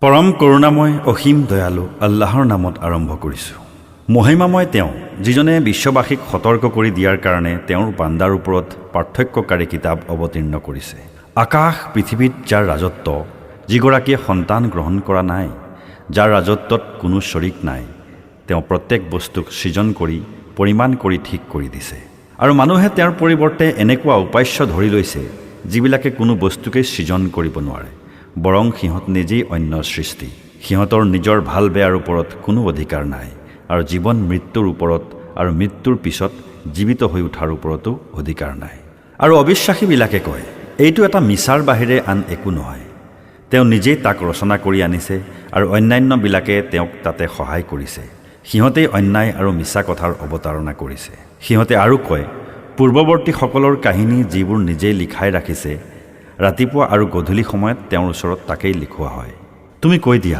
পৰম কৰুণাময় অসীম দয়ালু আল্লাহৰ নামত আৰম্ভ কৰিছোঁ। মহিমাময় তেওঁ, যিজনে বিশ্ববাসীক সতৰ্ক কৰি দিয়াৰ কাৰণে তেওঁৰ বান্দাৰ ওপৰত পাৰ্থক্যকাৰী কিতাপ অৱতীৰ্ণ কৰিছে। আকাশ পৃথিৱীত যাৰ ৰাজত্ব, যিগৰাকীয়ে সন্তান গ্ৰহণ কৰা নাই, যাৰ ৰাজত্বত কোনো শৰীক নাই, তেওঁ প্ৰত্যেক বস্তুক সৃজন কৰি পৰিমাণ কৰি ঠিক কৰি দিছে। আৰু মানুহে তেওঁৰ পৰিৱৰ্তে এনেকুৱা উপাস্য ধৰি লৈছে যিবিলাকে কোনো বস্তুকেই সৃজন কৰিব নোৱাৰে, বৰং সিহঁত নিজেই অন্য সৃষ্টি। সিহঁতৰ নিজৰ ভাল বেয়াৰ ওপৰত কোনো অধিকাৰ নাই, আৰু জীৱন মৃত্যুৰ ওপৰত আৰু মৃত্যুৰ পিছত জীৱিত হৈ উঠাৰ ওপৰতো অধিকাৰ নাই। আৰু অবিশ্বাসীবিলাকে কয়, এইটো এটা মিছাৰ বাহিৰে আন একো নহয়। তেওঁ নিজেই তাক ৰচনা কৰি আনিছে আৰু অন্যান্যবিলাকে তেওঁক তাতে সহায় কৰিছে। সিহঁতেই অন্যায় আৰু মিছা কথাৰ অৱতাৰণা কৰিছে। সিহঁতে আৰু কয়, পূৰ্বৱৰ্তীসকলৰ কাহিনী যিবোৰ নিজেই লিখাই ৰাখিছে, ৰাতিপুৱা আৰু গধূলি সময়ত তেওঁৰ ওচৰত তাকেই লিখোৱা হয়। তুমি কৈ দিয়া,